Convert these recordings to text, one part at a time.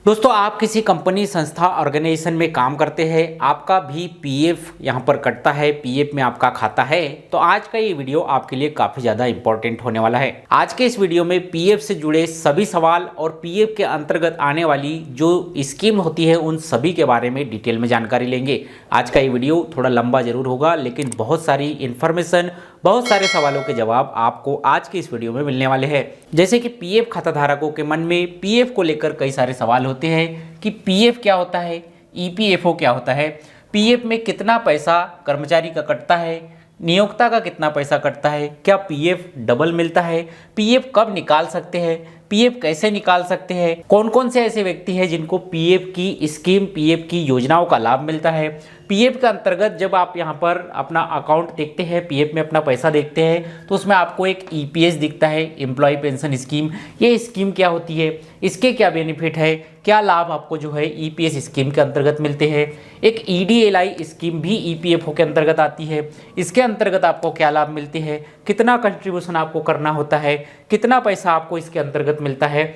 दोस्तों, आप किसी कंपनी, संस्था, ऑर्गेनाइजेशन में काम करते हैं, आपका भी पीएफ यहाँ पर कटता है, पीएफ में आपका खाता है, तो आज का ये वीडियो आपके लिए काफ़ी ज़्यादा इंपॉर्टेंट होने वाला है। आज के इस वीडियो में पीएफ से जुड़े सभी सवाल और पीएफ के अंतर्गत आने वाली जो स्कीम होती है उन सभी के बारे में डिटेल में जानकारी लेंगे। आज का ये वीडियो थोड़ा लंबा जरूर होगा, लेकिन बहुत सारी इन्फॉर्मेशन, बहुत सारे सवालों के जवाब आपको आज के इस वीडियो में मिलने वाले हैं। जैसे कि पीएफ खाता धारकों के मन में पीएफ को लेकर कई सारे सवाल होते हैं कि पीएफ क्या होता है, ईपीएफओ क्या होता है, पीएफ में कितना पैसा कर्मचारी का कटता है, नियोक्ता का कितना पैसा कटता है, क्या पीएफ डबल मिलता है, पीएफ कब निकाल सकते हैं, पीएफ कैसे निकाल सकते हैं, कौन कौन से ऐसे व्यक्ति हैं जिनको पीएफ की स्कीम, पीएफ की योजनाओं का लाभ मिलता है। पीएफ के अंतर्गत जब आप यहाँ पर अपना अकाउंट देखते हैं, पीएफ में अपना पैसा देखते हैं, तो उसमें आपको एक ईपीएस दिखता है, एम्प्लॉय पेंशन स्कीम। ये स्कीम क्या होती है, इसके क्या बेनिफिट है, क्या लाभ आपको जो है ईपीएस स्कीम के अंतर्गत मिलते हैं। एक ईडीएलआई स्कीम भी ईपीएफओ के अंतर्गत आती है, इसके अंतर्गत आपको क्या लाभ मिलते हैं, कितना कंट्रीब्यूशन आपको करना होता है, कितना पैसा आपको इसके अंतर्गत मिलता है।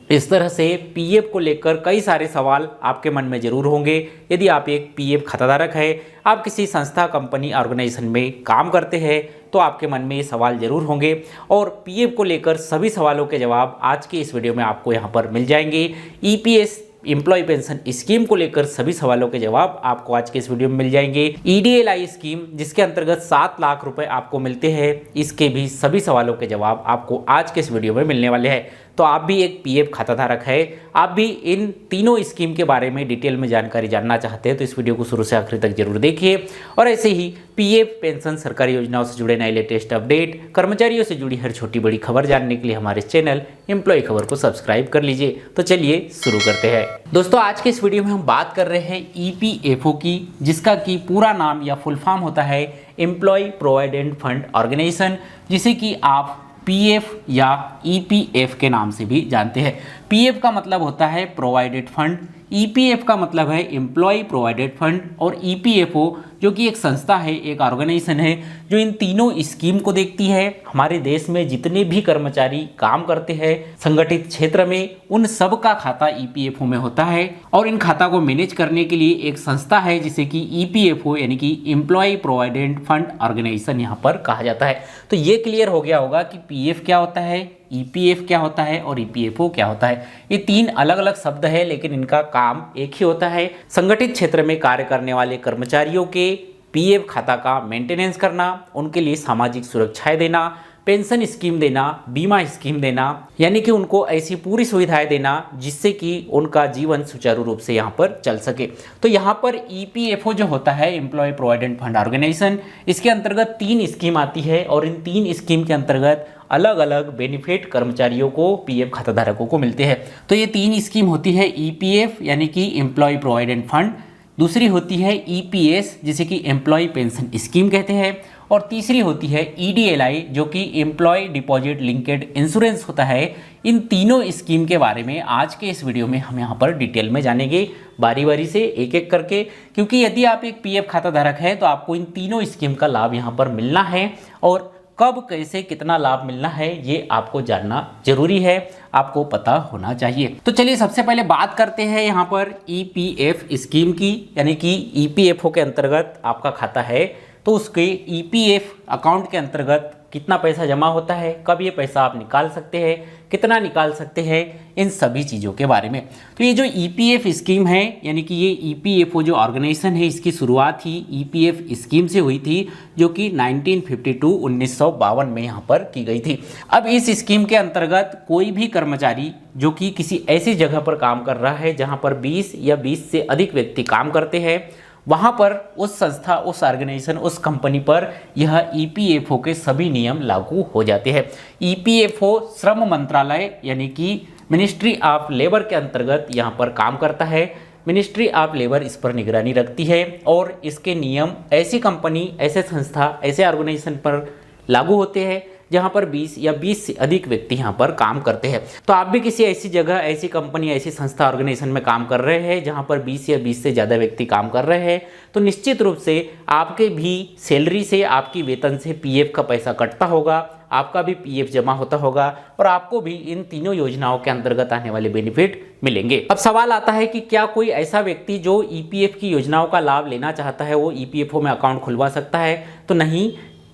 इस तरह से पीएफ को लेकर कई सारे सवाल आपके मन में जरूर होंगे। यदि आप एक पीएफ खाताधारक है, आप किसी संस्था, कंपनी, ऑर्गेनाइजेशन में काम करते हैं, तो आपके मन में ये सवाल जरूर होंगे और पीएफ को लेकर सभी सवालों के जवाब आज के इस वीडियो में आपको यहाँ पर मिल जाएंगे। ईपीएस एम्प्लॉय पेंशन स्कीम को लेकर सभी सवालों के जवाब आपको आज के इस वीडियो में मिल जाएंगे। ईडीएलआई स्कीम जिसके अंतर्गत 7 लाख रुपए आपको मिलते हैं, इसके भी सभी सवालों के जवाब आपको आज के इस वीडियो में मिलने वाले हैं। तो आप भी एक पीएफ खाताधारक है, आप भी इन तीनों स्कीम के बारे में डिटेल में जानकारी जानना चाहते हैं, तो इस वीडियो को शुरू से आखिर तक जरूर देखिए। और ऐसे ही पीएफ, पेंशन, सरकारी योजनाओं से जुड़े नए लेटेस्ट अपडेट, कर्मचारियों से जुड़ी हर छोटी बड़ी खबर जानने के लिए हमारे चैनल एम्प्लॉय खबर को सब्सक्राइब कर लीजिए। तो चलिए शुरू करते हैं। दोस्तों, आज के इस वीडियो में हम बात कर रहे हैं ईपीएफओ की, जिसका कि पूरा नाम या फुल फॉर्म होता है एम्प्लॉय प्रोविडेंट फंड ऑर्गेनाइजेशन, जिसे कि आप पीएफ या ईपीएफ के नाम से भी जानते हैं। पीएफ का मतलब होता है प्रोवाइडेड फंड, ईपीएफ का मतलब है एम्प्लॉय प्रोवाइडेड फंड, और ईपीएफओ जो कि एक संस्था है, एक ऑर्गेनाइजेशन है जो इन तीनों स्कीम को देखती है। हमारे देश में जितने भी कर्मचारी काम करते हैं संगठित क्षेत्र में, उन सब का खाता ईपीएफओ में होता है और इन खाता को मैनेज करने के लिए एक संस्था है जिसे कि ईपीएफओ यानी कि एम्प्लॉय प्रोविडेंट फंड ऑर्गेनाइजेशन यहाँ पर कहा जाता है। तो ये क्लियर हो गया होगा कि पीएफ क्या होता है, ईपीएफ क्या होता है और ईपीएफओ क्या होता है। ये तीन अलग अलग शब्द है, लेकिन इनका काम एक ही होता है। संगठित क्षेत्र में कार्य करने वाले कर्मचारियों के पीएफ खाता का मेंटेनेंस करना, उनके लिए सामाजिक सुरक्षाएं देना, पेंशन स्कीम देना, बीमा स्कीम देना, यानी कि उनको ऐसी पूरी सुविधाएं देना जिससे कि उनका जीवन सुचारू रूप से यहाँ पर चल सके। तो यहाँ पर ईपीएफओ जो होता है, एम्प्लॉय प्रोविडेंट फंड ऑर्गेनाइजेशन, इसके अंतर्गत 3 स्कीम आती है और इन 3 स्कीम के अंतर्गत अलग अलग बेनिफिट कर्मचारियों को, पीएफ खाताधारकों को मिलते हैं। तो ये 3 स्कीम होती है ईपीएफ यानी कि एम्प्लॉय प्रोविडेंट फंड, दूसरी होती है ईपीएस जिसे कि एम्प्लॉय पेंशन स्कीम कहते हैं, और तीसरी होती है ईडीएलआई जो कि एम्प्लॉय डिपॉजिट लिंकेड इंश्योरेंस होता है। इन तीनों स्कीम के बारे में आज के इस वीडियो में हम यहाँ पर डिटेल में जानेंगे, बारी बारी से एक एक करके, क्योंकि यदि आप एक पीएफ खाताधारक हैं तो आपको इन तीनों स्कीम का लाभ यहाँ पर मिलना है और कब, कैसे, कितना लाभ मिलना है ये आपको जानना जरूरी है, आपको पता होना चाहिए। तो चलिए सबसे पहले बात करते हैं यहाँ पर ईपीएफ स्कीम की, यानी कि ईपीएफओ के अंतर्गत आपका खाता है तो उसके ईपीएफ अकाउंट के अंतर्गत कितना पैसा जमा होता है, कब ये पैसा आप निकाल सकते हैं, कितना निकाल सकते हैं, इन सभी चीज़ों के बारे में। तो ये जो ईपीएफ स्कीम है, यानी कि ये ईपीएफओ जो ऑर्गेनाइजेशन है, इसकी शुरुआत ही ईपीएफ स्कीम से हुई थी जो कि 1952 में यहाँ पर की गई थी। अब इस स्कीम के अंतर्गत कोई भी कर्मचारी जो कि किसी ऐसी जगह पर काम कर रहा है जहाँ पर 20 या 20 से अधिक व्यक्ति काम करते हैं, वहाँ पर उस संस्था, उस ऑर्गेनाइजेशन, उस कंपनी पर यह ईपीएफओ के सभी नियम लागू हो जाते हैं। ईपीएफओ श्रम मंत्रालय यानी कि मिनिस्ट्री ऑफ लेबर के अंतर्गत यहाँ पर काम करता है। मिनिस्ट्री ऑफ लेबर इस पर निगरानी रखती है और इसके नियम ऐसी कंपनी, ऐसे संस्था, ऐसे ऑर्गेनाइजेशन पर लागू होते हैं जहाँ पर 20 या 20 से अधिक व्यक्ति यहाँ पर काम करते हैं। तो आप भी किसी ऐसी जगह, ऐसी कंपनी, ऐसी संस्था, ऑर्गेनाइजेशन में काम कर रहे हैं जहाँ पर 20 या 20 से ज़्यादा व्यक्ति काम कर रहे हैं, तो निश्चित रूप से आपके भी सैलरी से, आपकी वेतन से पीएफ का पैसा कटता होगा। आपका भी पीएफ जमा होता होगा और आपको भी इन तीनों योजनाओं के अंतर्गत आने वाले बेनिफिट मिलेंगे। अब सवाल आता है कि क्या कोई ऐसा व्यक्ति जो ईपीएफ की योजनाओं का लाभ लेना चाहता है वो ईपीएफओ में अकाउंट खुलवा सकता है? तो नहीं,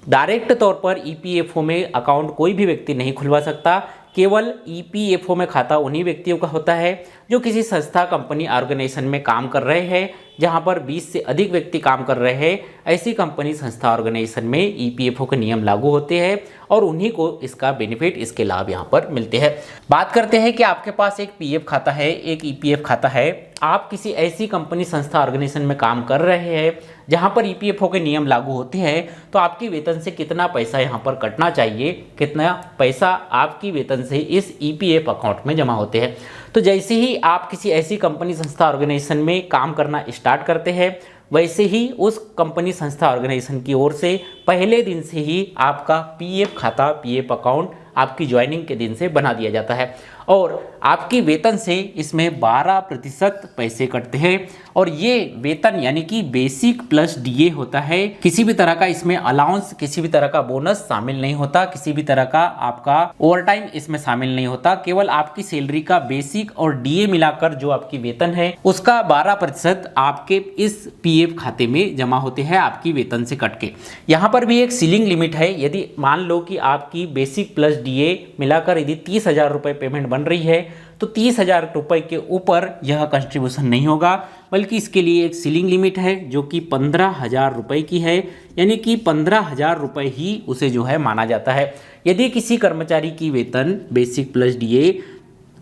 डायरेक्ट तौर पर ईपीएफओ में अकाउंट कोई भी व्यक्ति नहीं खुलवा सकता। केवल ईपीएफओ में खाता उन्हीं व्यक्तियों का होता है जो किसी संस्था, कंपनी, ऑर्गेनाइजेशन में काम कर रहे हैं, जहां पर 20 से अधिक व्यक्ति काम कर रहे हैं। ऐसी कंपनी, संस्था, ऑर्गेनाइजेशन में ईपीएफओ के नियम लागू होते हैं और उन्हीं को इसका बेनिफिट, इसके लाभ यहां पर मिलते हैं। बात करते हैं कि आपके पास एक पीएफ खाता है, एक ईपीएफ खाता है, आप किसी ऐसी कंपनी, संस्था, ऑर्गेनाइजेशन में काम कर रहे हैं जहां पर ईपीएफओ के नियम लागू होते हैं, तो आपकी वेतन से कितना पैसा यहां पर कटना चाहिए, कितना पैसा आपकी वेतन से इस ईपीएफ अकाउंट में जमा होते हैं। तो जैसे ही आप किसी ऐसी कंपनी, संस्था, ऑर्गेनाइजेशन में काम करना स्टार्ट करते हैं, वैसे ही उस कंपनी, संस्था, ऑर्गेनाइजेशन की ओर से पहले दिन से ही आपका पीएफ खाता, पीएफ अकाउंट आपकी ज्वाइनिंग के दिन से बना दिया जाता है और आपकी वेतन से इसमें 12% पैसे कटते हैं और ये वेतन यानी कि बेसिक प्लस डीए होता है। किसी भी तरह का इसमें अलाउंस, किसी भी तरह का बोनस शामिल नहीं होता, किसी भी तरह का आपका ओवरटाइम इसमें शामिल नहीं होता। केवल आपकी सैलरी का बेसिक और डीए मिलाकर जो आपकी वेतन है उसका 12% आपके इस पीएफ खाते में जमा होते हैं आपकी वेतन से कट के। यहाँ पर भी एक सीलिंग लिमिट है। यदि मान लो कि आपकी बेसिक प्लस डीए मिलाकर यदि 30,000 रुपये पेमेंट बन रही है तो 30,000 रुपये के ऊपर यह कंट्रीब्यूशन नहीं होगा, बल्कि इसके लिए एक सीलिंग लिमिट है जो कि 15,000 रुपये की है, यानी कि 15,000 रुपये ही उसे जो है माना जाता है। यदि किसी कर्मचारी की वेतन बेसिक प्लस डीए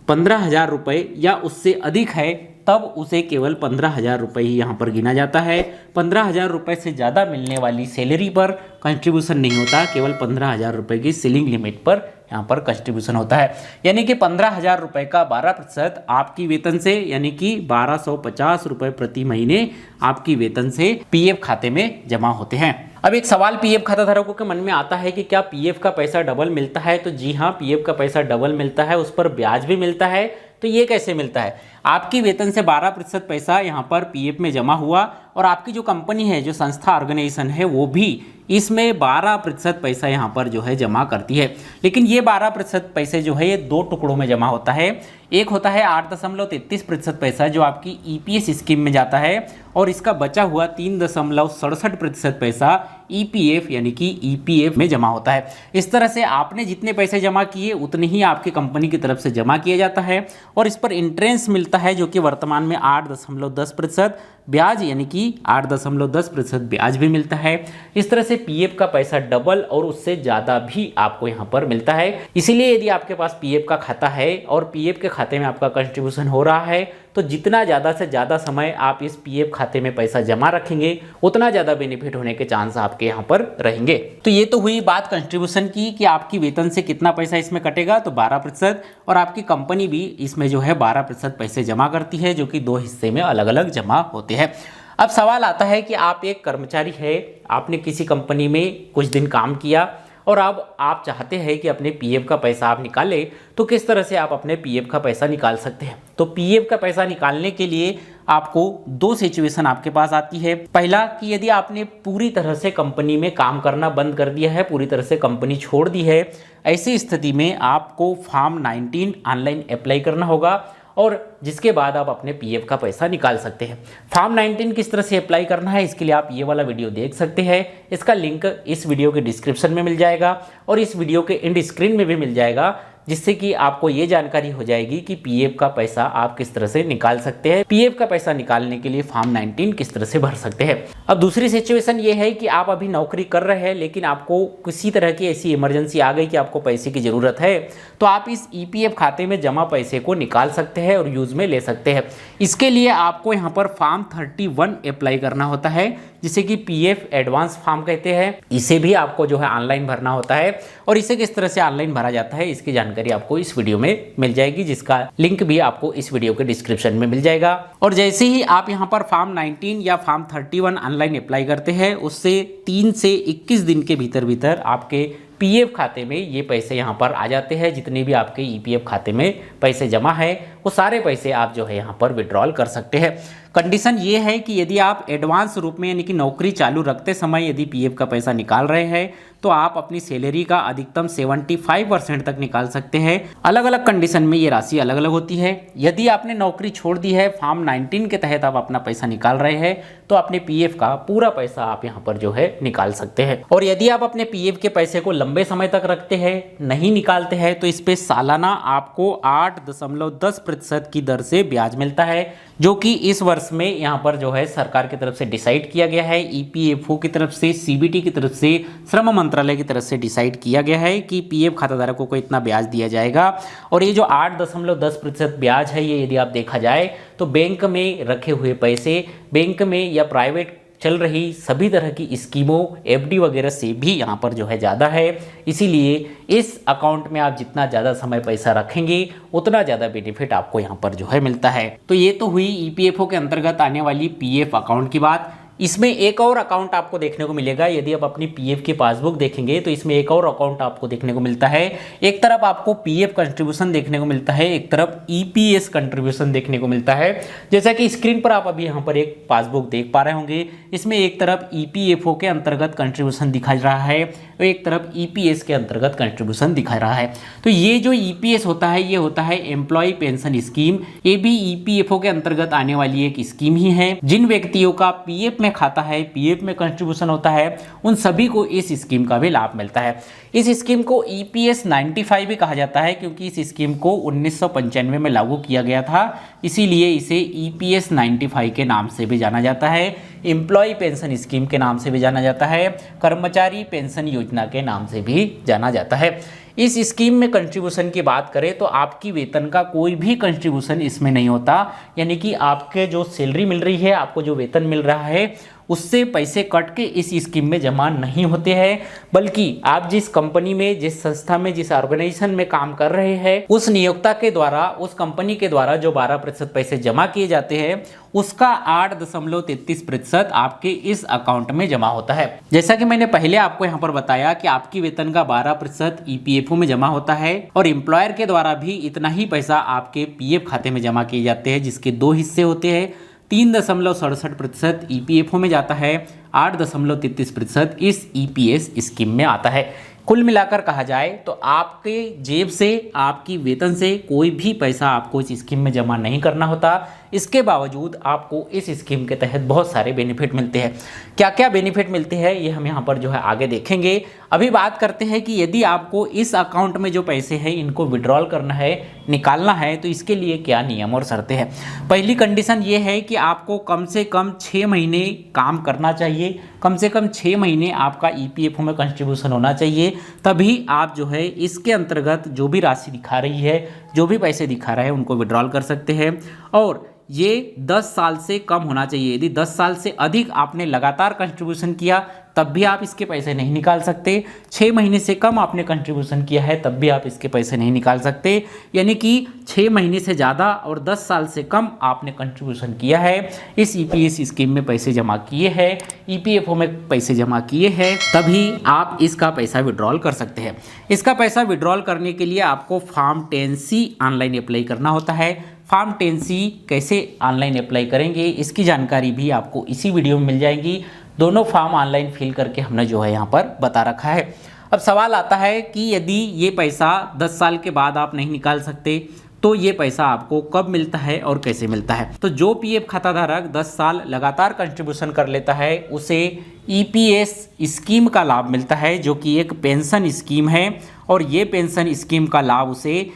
15,000 रुपये या उससे अधिक है तब उसे केवल 15,000 रुपये ही यहाँ पर गिना जाता है। 15,000 रुपये से ज़्यादा मिलने वाली सैलरी पर कंट्रीब्यूशन नहीं होता, केवल 15,000 रुपये की सीलिंग लिमिट पर यहाँ पर कंट्रीब्यूशन होता है। यानी कि 15,000 रुपये का 12% आपकी वेतन से, यानी कि 1250 रुपये प्रति महीने आपकी वेतन से पीएफ खाते में जमा होते हैं। अब एक सवाल पीएफ खाता धारकों के मन में आता है कि क्या पीएफ का पैसा डबल मिलता है? तो जी हाँ, पीएफ का पैसा डबल मिलता है, उस पर ब्याज भी मिलता है। तो ये कैसे मिलता है? आपकी वेतन से 12% पैसा यहाँ पर पीएफ में जमा हुआ और आपकी जो कंपनी है, जो संस्था, ऑर्गेनाइजेशन है, वो भी इसमें 12% पैसा यहाँ पर जो है जमा करती है। लेकिन ये 12% पैसे जो है ये दो टुकड़ों में जमा होता है। एक होता है 8.33% पैसा जो आपकी ईपीएस स्कीम में जाता है और इसका बचा हुआ 3.67% पैसा ईपीएफ यानी कि ईपीएफ में जमा होता है। इस तरह से आपने जितने पैसे जमा किए उतने ही आपकी कंपनी की तरफ से जमा किया जाता है और इस पर इंटरेस्ट मिलता है जो कि वर्तमान में 8.10% ब्याज, यानी कि 8.10% ब्याज भी मिलता है। इस तरह से पीएफ का पैसा डबल और उससे ज़्यादा भी आपको यहाँ पर मिलता है। इसीलिए यदि आपके पास पीएफ का खाता है और पीएफ के खाते में आपका कंट्रीब्यूशन हो रहा है तो जितना ज़्यादा से ज़्यादा समय आप इस पीएफ खाते में पैसा जमा रखेंगे उतना ज़्यादा बेनिफिट होने के चांस आपके यहाँ पर रहेंगे। तो ये तो हुई बात कंट्रीब्यूशन की कि आपकी वेतन से कितना पैसा इसमें कटेगा, तो 12% और आपकी कंपनी भी इसमें जो है 12% पैसे जमा करती है जो कि दो हिस्से में अलग अलग जमा होते हैं। अब सवाल आता है कि आप एक कर्मचारी है, आपने किसी कंपनी में कुछ दिन काम किया और अब आप चाहते हैं कि अपने पीएफ का पैसा आप निकालें, तो किस तरह से आप अपने पीएफ का पैसा निकाल सकते हैं? तो पीएफ का पैसा निकालने के लिए आपको दो सिचुएशन आपके पास आती है। पहला कि यदि आपने पूरी तरह से कंपनी में काम करना बंद कर दिया है, पूरी तरह से कंपनी छोड़ दी है, ऐसी स्थिति में आपको फॉर्म 19 ऑनलाइन अप्लाई करना होगा और जिसके बाद आप अपने पीएफ का पैसा निकाल सकते हैं। फॉर्म 19 किस तरह से अप्लाई करना है इसके लिए आप ये वाला वीडियो देख सकते हैं। इसका लिंक इस वीडियो के डिस्क्रिप्शन में मिल जाएगा और इस वीडियो के एंड स्क्रीन में भी मिल जाएगा, जिससे कि आपको ये जानकारी हो जाएगी कि पीएफ का पैसा आप किस तरह से निकाल सकते हैं, पीएफ का पैसा निकालने के लिए फॉर्म 19 किस तरह से भर सकते हैं। अब दूसरी सिचुएशन ये है कि आप अभी नौकरी कर रहे हैं लेकिन आपको किसी तरह की ऐसी इमरजेंसी आ गई कि आपको पैसे की ज़रूरत है, तो आप इस ईपीएफ खाते में जमा पैसे को निकाल सकते हैं और यूज़ में ले सकते हैं। इसके लिए आपको यहाँ पर फॉर्म 31 अप्लाई करना होता है, जिसे कि पीएफ एडवांस फॉर्म कहते हैं। इसे भी आपको जो है ऑनलाइन भरना होता है और इसे किस तरह से ऑनलाइन भरा जाता है इसकी जानकारी आपको इस वीडियो में मिल जाएगी, जिसका लिंक भी आपको इस वीडियो के डिस्क्रिप्शन में मिल जाएगा। और जैसे ही आप यहाँ पर फॉर्म 19 या फॉर्म 31 ऑनलाइन अप्लाई करते हैं, उससे 3 से 21 दिन के भीतर आपके पीएफ खाते में ये पैसे यहाँ पर आ जाते हैं। जितने भी आपके ईपीएफ खाते में पैसे जमा है वो सारे पैसे आप जो है यहाँ पर विड्रॉल कर सकते हैं। कंडीशन ये है कि यदि आप एडवांस रूप में यानी कि नौकरी चालू रखते समय यदि पीएफ का पैसा निकाल रहे हैं तो आप अपनी सैलरी का अधिकतम 75% तक निकाल सकते हैं। अलग अलग कंडीशन में ये राशि अलग अलग होती है। यदि आपने नौकरी छोड़ दी है, फॉर्म 19 के तहत आप अपना पैसा निकाल रहे हैं, तो अपने पीएफ का पूरा पैसा आप यहाँ पर जो है निकाल सकते हैं। और यदि आप अपने पीएफ के पैसे को लंबे समय तक रखते हैं, नहीं निकालते हैं, तो इस पे सालाना आपको 8.10% की दर से ब्याज मिलता है, जो कि इस वर्ष में यहाँ पर जो है सरकार की तरफ से डिसाइड किया गया है। ईपीएफओ की तरफ से, सीबीटी की तरफ से, श्रम मंत्रालय की तरफ से डिसाइड किया गया है कि पीएफ खाताधारकों को इतना ब्याज दिया जाएगा। और ये जो 8.10% ब्याज है, ये यदि आप देखा जाए तो बैंक में रखे हुए पैसे, बैंक में या प्राइवेट चल रही सभी तरह की स्कीमों, एफडी वगैरह से भी यहाँ पर जो है ज़्यादा है। इसीलिए इस अकाउंट में आप जितना ज़्यादा समय पैसा रखेंगे उतना ज़्यादा बेनिफिट आपको यहाँ पर जो है मिलता है। तो ये तो हुई ईपीएफओ के अंतर्गत आने वाली पीएफ अकाउंट की बात। इसमें एक और अकाउंट आपको देखने को मिलेगा। यदि आप अपनी पीएफ की पासबुक देखेंगे तो इसमें एक और अकाउंट आपको देखने को मिलता है। एक तरफ आपको पीएफ कंट्रीब्यूशन देखने को मिलता है, एक तरफ ईपीएस कंट्रीब्यूशन देखने को मिलता है। जैसा कि स्क्रीन पर आप अभी यहाँ पर एक पासबुक देख पा रहे होंगे, इसमें एक तरफ ईपीएफओ के अंतर्गत कंट्रीब्यूशन दिखा रहा है और एक तरफ ईपीएस के अंतर्गत कंट्रीब्यूशन दिखा रहा है। तो ये जो ईपीएस होता है, ये होता है एम्प्लॉय पेंशन स्कीम। ये भी ईपीएफओ के अंतर्गत आने वाली एक स्कीम ही है। जिन व्यक्तियों का पीएफ में खाता है, पीएफ में कंट्रीब्यूशन होता है, उन सभी को इस स्कीम का भी लाभ मिलता है। इस स्कीम को ईपीएस 95 भी कहा जाता है, क्योंकि इस स्कीम को 1995 में लागू किया गया था, इसीलिए इसे ईपीएस 95 के नाम से भी जाना जाता है। एम्प्लॉय पेंशन स्कीम के नाम से भी जाना जाता है, कर्मचारी पेंशन योजना के नाम से भी जाना जाता है। इस स्कीम में कंट्रीब्यूशन की बात करें तो आपकी वेतन का कोई भी कंट्रीब्यूशन इसमें नहीं होता, यानी कि आपके जो सैलरी मिल रही है, आपको जो वेतन मिल रहा है, उससे पैसे कट के इस स्कीम में जमा नहीं होते हैं, बल्कि आप जिस कंपनी में, जिस संस्था में, जिस ऑर्गेनाइजेशन में काम कर रहे हैं, उस नियोक्ता के द्वारा, उस कंपनी के द्वारा जो 12% पैसे जमा किए जाते हैं, उसका 8.33% आपके इस अकाउंट में जमा होता है। जैसा कि मैंने पहले आपको यहाँ पर बताया कि आपकी वेतन का 12% ईपीएफओ में जमा होता है और एम्प्लॉयर के द्वारा भी इतना ही पैसा आपके पीएफ खाते में जमा किए जाते हैं, जिसके 2 हिस्से होते हैं। 3.67% ईपीएफओ में जाता है, 8.33% इस ईपीएस स्कीम में आता है। कुल मिलाकर कहा जाए तो आपके जेब से, आपकी वेतन से कोई भी पैसा आपको इस स्कीम में जमा नहीं करना होता। इसके बावजूद आपको इस स्कीम के तहत बहुत सारे बेनिफिट मिलते हैं। क्या क्या बेनिफिट मिलते हैं ये हम यहाँ पर जो है आगे देखेंगे। अभी बात करते हैं कि यदि आपको इस अकाउंट में जो पैसे हैं इनको विड्रॉल करना है, निकालना है, तो इसके लिए क्या नियम और शर्तें हैं। पहली कंडीशन ये है कि आपको कम से कम 6 महीने काम करना चाहिए, कम से कम 6 महीने आपका ईपीएफओ में कंट्रीब्यूशन होना चाहिए, तभी आप जो है इसके अंतर्गत जो भी राशि दिखा रही है, जो भी पैसे दिखा रहा है, उनको विड्रॉल कर सकते हैं। और ये 10 साल से कम होना चाहिए। यदि 10 साल से अधिक आपने लगातार कंट्रीब्यूशन किया तब भी आप इसके पैसे नहीं निकाल सकते। 6 महीने से कम आपने कंट्रीब्यूशन किया है तब भी आप इसके पैसे नहीं निकाल सकते। यानी कि 6 महीने से ज़्यादा और 10 साल से कम आपने कंट्रीब्यूशन किया है, इस ईपीएस स्कीम में पैसे जमा किए हैं, ईपीएफओ में पैसे जमा किए हैं, तभी आप इसका पैसा विड्रॉल कर सकते हैं। इसका पैसा विड्रॉल करने के लिए आपको फॉर्म 10C ऑनलाइन अप्लाई करना होता है। फॉर्म 10C कैसे ऑनलाइन अप्लाई करेंगे इसकी जानकारी भी आपको इसी वीडियो में मिल जाएगी। दोनों फॉर्म ऑनलाइन फिल करके हमने जो है यहाँ पर बता रखा है। अब सवाल आता है कि यदि ये पैसा 10 साल के बाद आप नहीं निकाल सकते तो ये पैसा आपको कब मिलता है और कैसे मिलता है। तो जो पीएफ खाताधारक 10 साल लगातार कंट्रीब्यूशन कर लेता है उसे ईपीएस स्कीम का लाभ मिलता है, जो कि एक पेंशन स्कीम है। और ये पेंशन स्कीम का लाभ उसे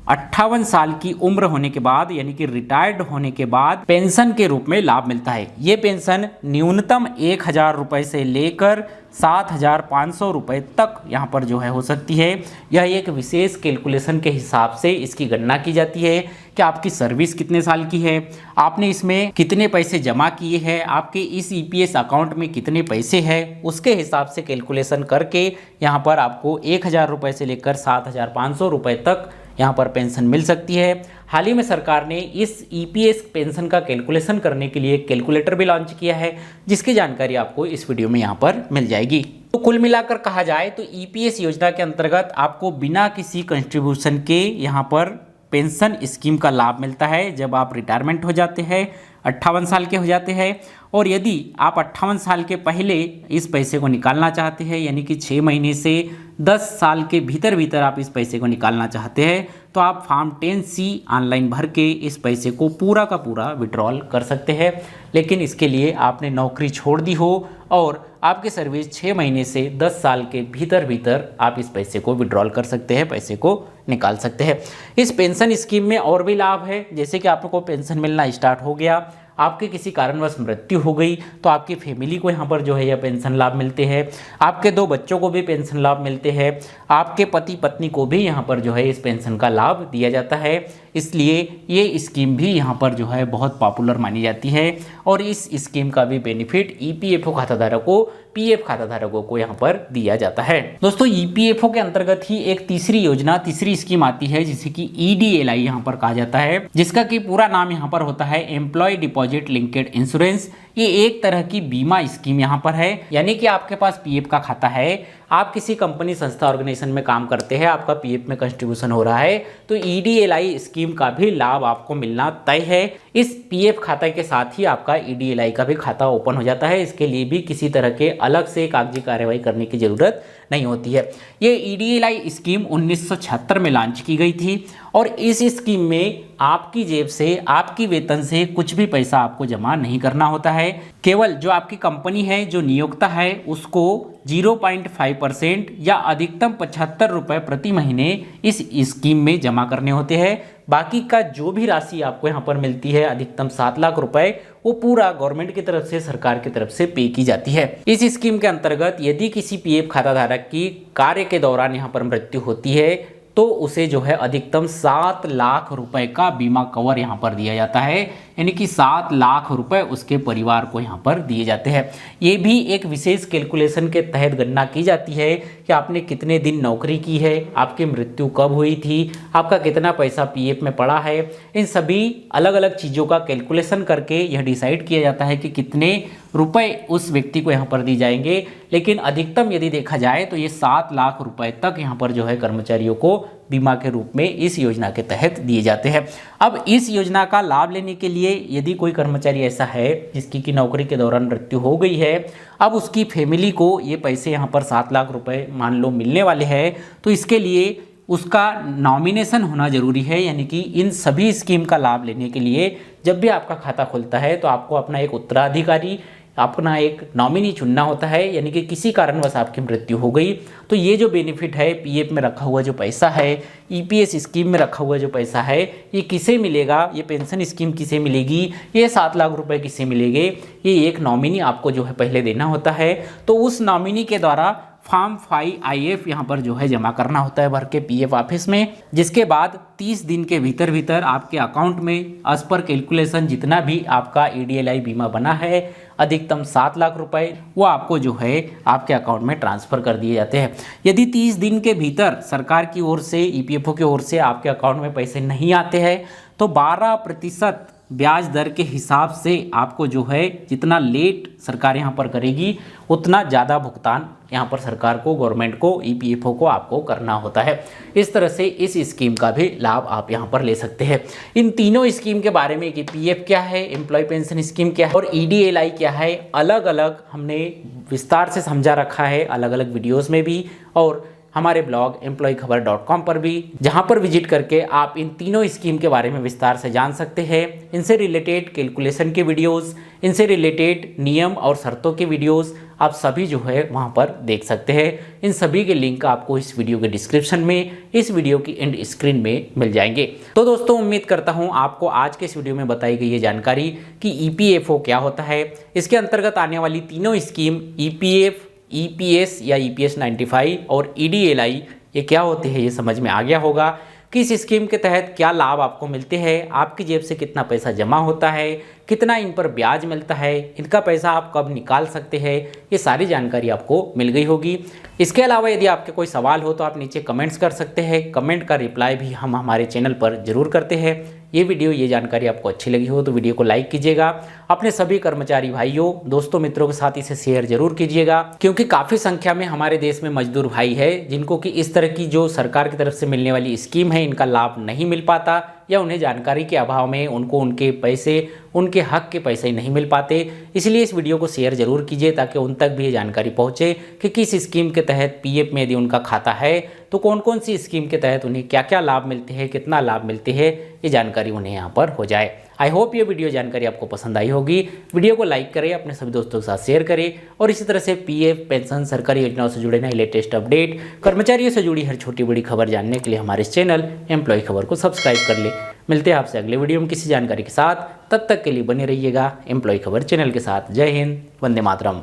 58 साल की उम्र होने के बाद, यानी कि रिटायर्ड होने के बाद पेंशन के रूप में लाभ मिलता है। ये पेंशन न्यूनतम 1000 रुपये से लेकर 7500 रुपये तक यहाँ पर जो है हो सकती है। यह एक विशेष कैलकुलेशन के हिसाब से इसकी गणना की जाती है कि आपकी सर्विस कितने साल की है, आपने इसमें कितने पैसे जमा किए हैं, आपके इस ईपीएस अकाउंट में कितने पैसे हैं, उसके हिसाब से कैलकुलेशन करके यहाँ पर आपको 1000 रुपये से लेकर 7500 रुपये तक यहाँ पर पेंशन मिल सकती है। हाल ही में सरकार ने इस ईपीएस पेंशन का कैलकुलेशन करने के लिए एक कैलकुलेटर भी लॉन्च किया है, जिसकी जानकारी आपको इस वीडियो में यहाँ पर मिल जाएगी। तो कुल मिलाकर कहा जाए तो ईपीएस योजना के अंतर्गत आपको बिना किसी कंट्रीब्यूशन के यहाँ पर पेंशन स्कीम का लाभ मिलता है जब आप रिटायरमेंट हो जाते हैं, 58 साल के हो जाते हैं। और यदि आप 58 साल के पहले इस पैसे को निकालना चाहते हैं, यानी कि 6 महीने से 10 साल के भीतर भीतर आप इस पैसे को निकालना चाहते हैं, तो आप फॉर्म 10C ऑनलाइन भर के इस पैसे को पूरा का पूरा विड्रॉल कर सकते हैं। लेकिन इसके लिए आपने नौकरी छोड़ दी हो और आपकी सर्विस 6 महीने से 10 साल के भीतर भीतर आप इस पैसे को विड्रॉल कर सकते हैं, पैसे को निकाल सकते हैं। इस पेंशन स्कीम में और भी लाभ है, जैसे कि आपको पेंशन मिलना स्टार्ट हो गया, आपके किसी कारणवश मृत्यु हो गई तो आपकी फैमिली को यहाँ पर जो है यह पेंशन लाभ मिलते हैं, आपके 2 बच्चों को भी पेंशन लाभ मिलते हैं, आपके पति पत्नी को भी यहाँ पर जो है इस पेंशन का लाभ दिया जाता है। इसलिए ये स्कीम भी यहाँ पर जो है बहुत पॉपुलर मानी जाती है और इस स्कीम का भी बेनिफिट ईपीएफओ खाताधारकों को, पीएफ खाताधारकों को यहाँ पर दिया जाता है। दोस्तों ईपीएफओ के अंतर्गत ही एक तीसरी स्कीम आती है जिसे कि ईडीएलआई यहाँ पर कहा जाता है, जिसका कि पूरा नाम यहाँ पर होता है एम्प्लॉय डिपॉजिट लिंक्ड इंश्योरेंस। ये एक तरह की बीमा स्कीम यहाँ पर है, यानी कि आपके पास पीएफ का खाता है, आप किसी कंपनी संस्था ऑर्गेनाइजेशन में काम करते हैं, आपका पीएफ में कंट्रीब्यूशन हो रहा है, तो ईडीएलआई स्कीम का भी लाभ आपको मिलना तय है। इस पीएफ खाता के साथ ही आपका ईडीएलआई का भी खाता ओपन हो जाता है। इसके लिए भी किसी तरह के अलग से कागजी कार्रवाई करने की जरूरत नहीं होती है। ये ईडीएलआई स्कीम 1976 में लॉन्च की गई थी और इस स्कीम में आपकी जेब से, आपकी वेतन से कुछ भी पैसा आपको जमा नहीं करना होता है। केवल जो आपकी कंपनी है, जो नियोक्ता है, उसको 0.5% या अधिकतम 75 रुपये प्रति महीने इस स्कीम में जमा करने होते हैं। बाकी का जो भी राशि आपको यहाँ पर मिलती है, अधिकतम 7 लाख रुपए, वो पूरा गवर्नमेंट की तरफ से, सरकार की तरफ से पे की जाती है। इस स्कीम के अंतर्गत यदि किसी पीएफ खाताधारक की कार्य के दौरान यहाँ पर मृत्यु होती है तो उसे जो है अधिकतम 7 लाख रुपए का बीमा कवर यहाँ पर दिया जाता है, यानी कि 7 लाख रुपए उसके परिवार को यहाँ पर दिए जाते हैं। ये भी एक विशेष कैलकुलेशन के तहत गणना की जाती है कि आपने कितने दिन नौकरी की है, आपकी मृत्यु कब हुई थी, आपका कितना पैसा पीएफ में पड़ा है। इन सभी अलग अलग चीज़ों का कैलकुलेशन करके यह डिसाइड किया जाता है कि कितने रुपए उस व्यक्ति को यहाँ पर दी जाएंगे। लेकिन अधिकतम यदि देखा जाए तो ये 7 लाख रुपए तक यहाँ पर जो है कर्मचारियों को बीमा के रूप में इस योजना के तहत दिए जाते हैं। अब इस योजना का लाभ लेने के लिए यदि कोई कर्मचारी ऐसा है जिसकी की नौकरी के दौरान मृत्यु हो गई है, अब उसकी फैमिली को ये पैसे यहाँ पर 7 लाख रुपए मान लो मिलने वाले हैं, तो इसके लिए उसका नॉमिनेशन होना जरूरी है। यानी कि इन सभी स्कीम का लाभ लेने के लिए जब भी आपका खाता खुलता है तो आपको अपना एक उत्तराधिकारी, अपना एक नॉमिनी चुनना होता है। यानी कि किसी कारणवश आपकी मृत्यु हो गई तो ये जो बेनिफिट है, पीएफ में रखा हुआ जो पैसा है, ईपीएस स्कीम में रखा हुआ जो पैसा है, ये किसे मिलेगा, ये पेंशन स्कीम किसे मिलेगी, ये 7 लाख रुपए किसे मिलेंगे, ये एक नॉमिनी आपको जो है पहले देना होता है। तो उस नॉमिनी के द्वारा फॉर्म 5IF यहाँ पर जो है जमा करना होता है भर के पीएफ ऑफिस में, जिसके बाद 30 दिन के भीतर भीतर आपके अकाउंट में एज पर कैलकुलेशन जितना भी आपका ईडीएलआई बीमा बना है, अधिकतम 7 लाख रुपए, वो आपको जो है आपके अकाउंट में ट्रांसफ़र कर दिए जाते हैं। यदि 30 दिन के भीतर सरकार की ओर से, ईपीएफओ की ओर से आपके अकाउंट में पैसे नहीं आते हैं तो 12% ब्याज दर के हिसाब से आपको जो है जितना लेट सरकार यहाँ पर करेगी उतना ज़्यादा भुगतान यहाँ पर सरकार को, गवर्नमेंट को, ईपीएफओ को आपको करना होता है। इस तरह से इस स्कीम का भी लाभ आप यहाँ पर ले सकते हैं। इन तीनों स्कीम के बारे में कि पीएफ क्या है, एम्प्लॉय पेंशन स्कीम क्या है और ईडीएलआई क्या है, अलग अलग हमने विस्तार से समझा रखा है अलग अलग वीडियोज़ में भी और हमारे ब्लॉग employeekhbar.com पर भी, जहां पर विजिट करके आप इन तीनों स्कीम के बारे में विस्तार से जान सकते हैं। इनसे रिलेटेड कैलकुलेशन के वीडियोस, इनसे रिलेटेड नियम और शर्तों के वीडियोस आप सभी जो है वहां पर देख सकते हैं। इन सभी के लिंक आपको इस वीडियो के डिस्क्रिप्शन में, इस वीडियो की एंड स्क्रीन में मिल जाएंगे। तो दोस्तों उम्मीद करता हूँ आपको आज के इस वीडियो में बताई गई ये जानकारी कि ईपीएफओ क्या होता है, इसके अंतर्गत आने वाली तीनों स्कीम ईपीएफ, ईपीएस या ईपीएस 95 और ईडीएलआई ये क्या होते हैं ये समझ में आ गया होगा। किस स्कीम के तहत क्या लाभ आपको मिलते हैं, आपकी जेब से कितना पैसा जमा होता है, कितना इन पर ब्याज मिलता है, इनका पैसा आप कब निकाल सकते हैं, ये सारी जानकारी आपको मिल गई होगी। इसके अलावा यदि आपके कोई सवाल हो तो आप नीचे कमेंट्स कर सकते हैं। कमेंट का रिप्लाई भी हम हमारे चैनल पर जरूर करते हैं। ये वीडियो, ये जानकारी आपको अच्छी लगी हो तो वीडियो को लाइक कीजिएगा। अपने सभी कर्मचारी भाइयों, दोस्तों, मित्रों के साथ इसे शेयर जरूर कीजिएगा, क्योंकि काफ़ी संख्या में हमारे देश में मजदूर भाई है जिनको कि इस तरह की जो सरकार की तरफ से मिलने वाली स्कीम है इनका लाभ नहीं मिल पाता, या उन्हें जानकारी के अभाव में उनको उनके पैसे, उनके हक के पैसे नहीं मिल पाते। इसलिए इस वीडियो को शेयर जरूर कीजिए ताकि उन तक भी ये जानकारी पहुंचे कि किस स्कीम के तहत पीएफ में यदि उनका खाता है तो कौन कौन सी स्कीम के तहत उन्हें क्या क्या लाभ मिलते हैं, कितना लाभ मिलते हैं, ये जानकारी उन्हें यहाँ पर हो जाए। आई होप ये वीडियो जानकारी आपको पसंद आई होगी। वीडियो को लाइक करें, अपने सभी दोस्तों के साथ शेयर करें और इसी तरह से पीएफ, पेंशन, सरकारी योजनाओं से जुड़े नए लेटेस्ट अपडेट, कर्मचारियों से जुड़ी हर छोटी बड़ी खबर जानने के लिए हमारे इस चैनल एम्प्लॉय खबर को सब्सक्राइब कर ले। मिलते हैं आपसे अगले वीडियो में किसी जानकारी के साथ, तब तक के लिए बने रहिएगा एम्प्लॉय खबर चैनल के साथ। जय हिंद, वंदे मातरम।